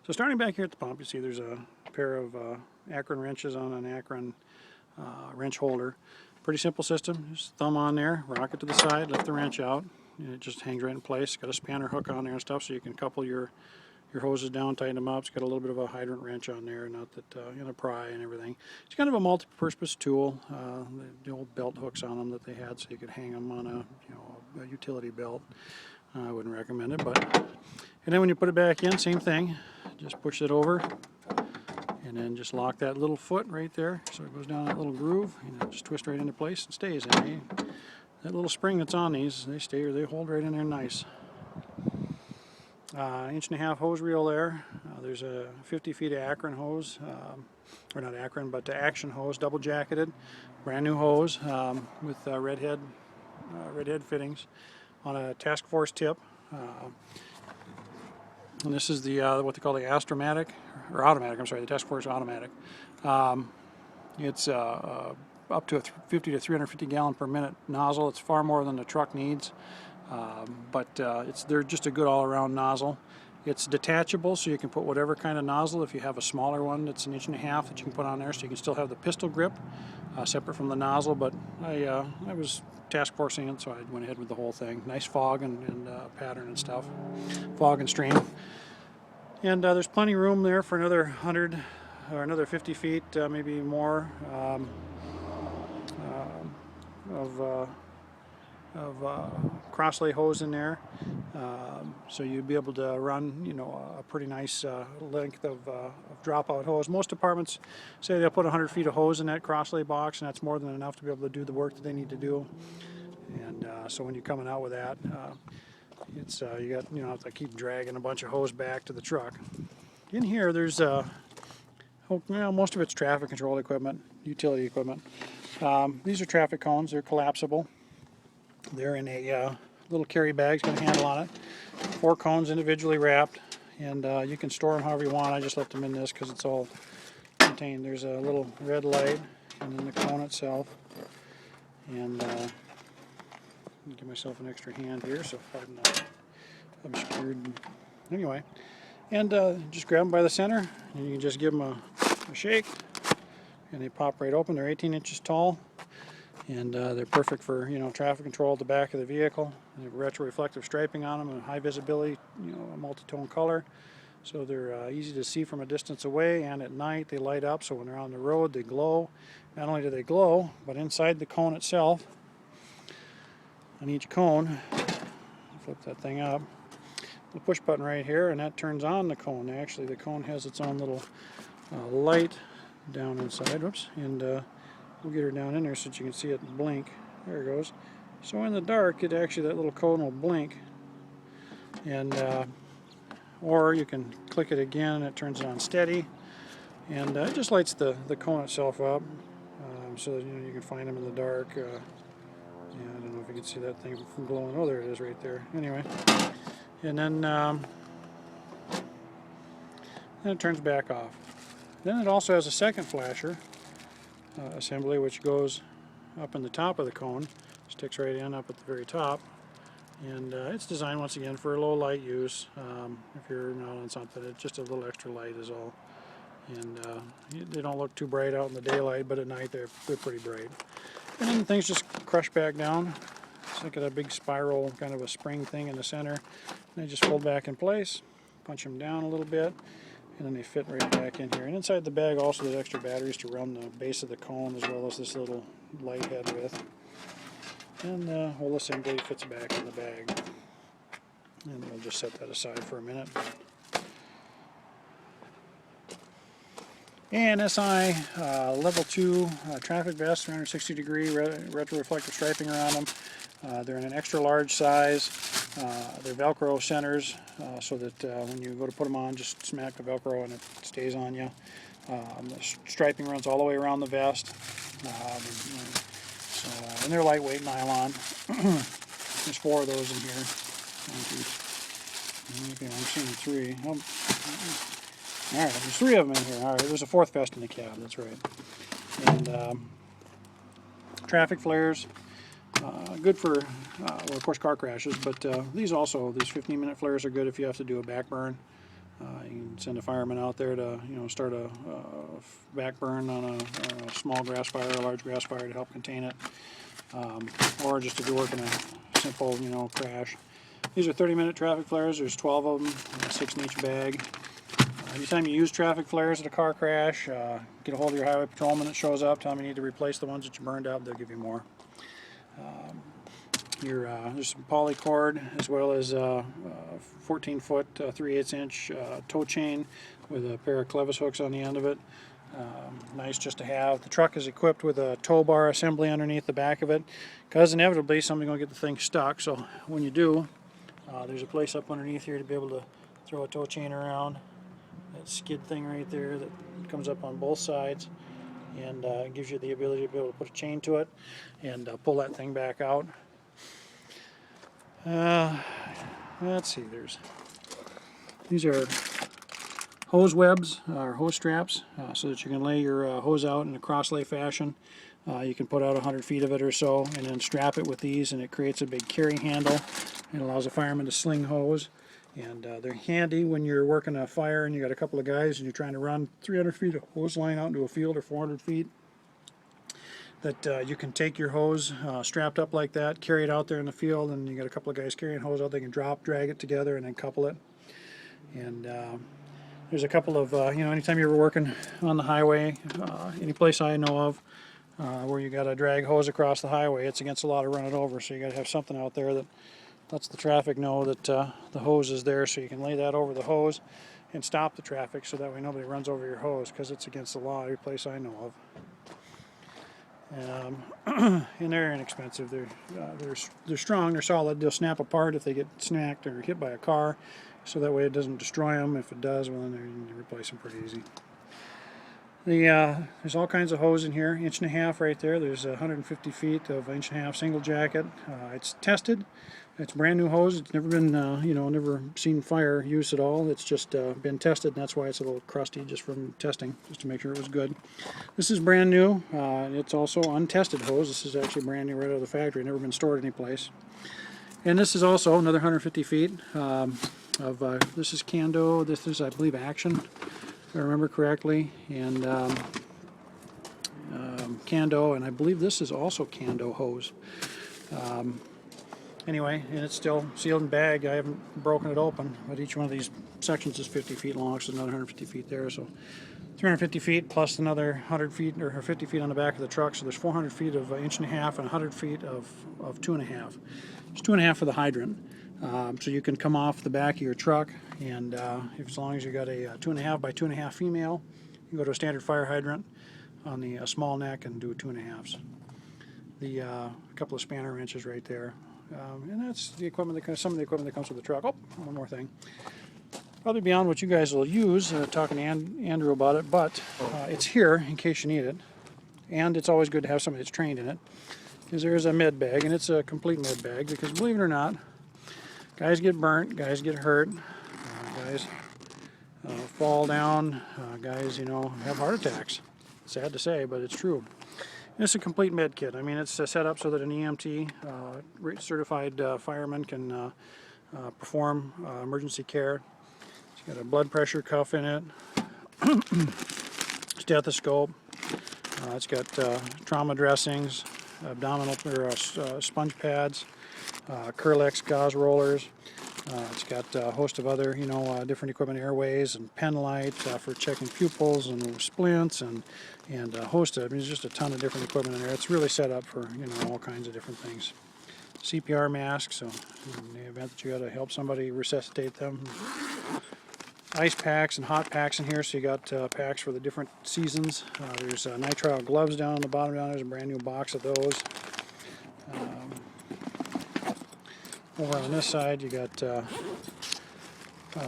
So starting back here at the pump, you see there's a pair of Akron wrenches on an Akron wrench holder. Pretty simple system. Just thumb on there, rock it to the side, lift the wrench out, and it just hangs right in place. Got a spanner hook on there and stuff, so you can couple your hoses down, tighten them up. It's got a little bit of a hydrant wrench on there, not that and a pry and everything. It's kind of a multi-purpose tool. The old belt hooks on them that they had, so you could hang them on a utility belt. I wouldn't recommend it, but and then when you put it back in, same thing. Just push it over, and then just lock that little foot right there, so it goes down that little groove, and it just twists right into place and stays in. That little spring that's on these, they hold right in there nice. 1.5-inch hose reel there. There's a 50 feet of Akron hose, or not Akron, but the Action hose, double jacketed, brand new hose with red head fittings on a Task Force tip. And this is the what they call the Astromatic, or automatic. I'm sorry, the Task Force automatic. It's up to a 50 to 350 gallon per minute nozzle. It's far more than the truck needs, but they're just a good all-around nozzle. It's detachable, so you can put whatever kind of nozzle. If you have a smaller one that's 1.5 inches that you can put on there, so you can still have the pistol grip separate from the nozzle. But I was task forcing it, so I went ahead with the whole thing. Nice fog and pattern and stuff, fog and stream. And there's plenty of room there for another 100 or another 50 feet, maybe more, of crosslay hose in there, so you'd be able to run, a pretty nice length of dropout hose. Most apartments say they'll put 100 feet of hose in that crosslay box, and that's more than enough to be able to do the work that they need to do. And so when you're coming out with that, it's you don't have to keep dragging a bunch of hose back to the truck. In here, there's most of it's traffic control equipment, utility equipment. These are traffic cones. They're collapsible. They're in a little carry bag. It's got a handle on it. 4 cones individually wrapped, and you can store them however you want. I just left them in this because it's all contained. There's a little red light, and then the cone itself. And give myself an extra hand here, so if I'm not obscured. Anyway, and just grab them by the center, and you can just give them a shake, and they pop right open. They're 18 inches tall. And they're perfect for traffic control at the back of the vehicle. They have retro-reflective striping on them and high visibility, a multi-tone color. So they're easy to see from a distance away, and at night they light up. So when they're on the road, they glow. Not only do they glow, but inside the cone itself, on each cone, flip that thing up, the push button right here, and that turns on the cone. Actually, the cone has its own little light down inside. Whoops, and we'll get her down in there so that you can see it blink. There it goes. So in the dark, that little cone will blink, and or you can click it again and it turns it on steady, and it just lights the cone itself up, so that you can find them in the dark. Yeah, I don't know if you can see that thing from glowing. Oh, there it is right there. Anyway, and then it turns back off. Then it also has a second flasher assembly, which goes up in the top of the cone, sticks right in up at the very top, and it's designed once again for low light use. If you're not on something, it's just a little extra light is all, and they don't look too bright out in the daylight, but at night they're pretty bright. And then things just crush back down. It's like a big spiral, kind of a spring thing in the center, and they just fold back in place, punch them down a little bit, and then they fit right back in here. And inside the bag also there's extra batteries to run the base of the cone, as well as this little light head with. And the whole assembly fits back in the bag. And we'll just set that aside for a minute. And SI level 2 traffic vest, 360-degree retro-reflective striping around them. They're in an extra large size. They're Velcro centers, so that when you go to put them on, just smack the Velcro and it stays on you. The striping runs all the way around the vest. And they're lightweight nylon. There's 4 of those in here. Okay, I'm seeing 3. Oh, all right, there's 3 of them in here. All right, there's a 4th vest in the cab. That's right. And traffic flares. Good for, well, of course, car crashes, but these 15-minute flares are good if you have to do a back burn. You can send a fireman out there to, start a back burn on a small grass fire or a large grass fire to help contain it, or just if you're working a simple, crash. These are 30-minute traffic flares. There's 12 of them, 6 in each bag. Anytime you use traffic flares at a car crash, get a hold of your highway patrolman that shows up, tell them you need to replace the ones that you burned out, they'll give you more. There's some poly cord, as well as 14-foot 3/8 inch tow chain with a pair of clevis hooks on the end of it. Nice just to have. The truck is equipped with a tow bar assembly underneath the back of it, because inevitably somebody's going to get the thing stuck. So when you do, there's a place up underneath here to be able to throw a tow chain around. That skid thing right there that comes up on both sides, and gives you the ability to be able to put a chain to it and pull that thing back out. Let's see, these are hose webs or hose straps, so that you can lay your hose out in a cross lay fashion. You can put out 100 feet of it or so and then strap it with these, and it creates a big carry handle. It allows a fireman to sling hose, and they're handy when you're working a fire and you got a couple of guys and you're trying to run 300 feet of hose line out into a field, or 400 feet. That you can take your hose strapped up like that, carry it out there in the field, and you got a couple of guys carrying hose out. They can drag it together, and then couple it. And there's a couple of, anytime you're working on the highway, any place I know of where you got to drag hose across the highway, it's against the law to run it over. So you got to have something out there that lets the traffic know that the hose is there, so you can lay that over the hose and stop the traffic, so that way nobody runs over your hose, because it's against the law every place I know of. And they're inexpensive. They're strong. They're solid. They'll snap apart if they get snacked or hit by a car, so that way it doesn't destroy them. If it does, well, then you can replace them pretty easy. There's all kinds of hose in here. 1.5 inch right there. There's 150 feet of 1.5 inch single jacket. It's tested. It's brand new hose. It's never been, never seen fire use at all. It's just been tested, and that's why it's a little crusty just from testing, just to make sure it was good. This is brand new. It's also untested hose. This is actually brand new right out of the factory, never been stored anyplace. And this is also another 150 feet this is Kando. This is, I believe, Action, if I remember correctly, and Kando, and I believe this is also Kando hose. Anyway, and it's still sealed and bagged. I haven't broken it open, but each one of these sections is 50 feet long, so another 150 feet there. So 350 feet plus another 100 feet or 50 feet on the back of the truck. So there's 400 feet of 1.5 inch and 100 feet of 2.5. It's 2.5 for the hydrant. So you can come off the back of your truck, and as long as you got a 2.5 by 2.5 female, you can go to a standard fire hydrant on the small neck and do 2.5s. The couple of spanner wrenches right there. And that's the equipment some of the equipment that comes with the truck. Oh, one more thing. Probably beyond what you guys will use, talking to Andrew about it, but it's here in case you need it. And it's always good to have somebody that's trained in it, because there's a med bag, and it's a complete med bag, because believe it or not, guys get burnt, guys get hurt, guys fall down, guys, have heart attacks. Sad to say, but it's true. It's a complete med kit. I mean, it's set up so that an EMT, certified fireman, can perform emergency care. It's got a blood pressure cuff in it, stethoscope. It's got trauma dressings, abdominal or sponge pads, Curlex gauze rollers. It's got a host of other, different equipment, airways and pen light for checking pupils and splints and a host of, there's just a ton of different equipment in there. It's really set up for, all kinds of different things. CPR mask, so in the event that you got to help somebody resuscitate them. Ice packs and hot packs in here, so you got packs for the different seasons. There's nitrile gloves down on the bottom down. There's a brand new box of those. Over on this side, you got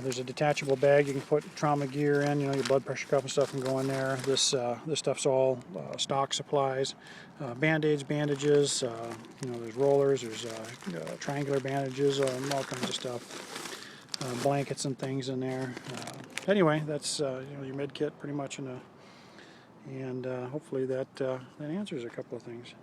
there's a detachable bag you can put trauma gear in. Your blood pressure cuff and stuff can go in there. This stuff's all stock supplies, band-aids, bandages. There's rollers. There's triangular bandages, all kinds of stuff. Blankets and things in there. Anyway, that's your med kit pretty much and hopefully that answers a couple of things.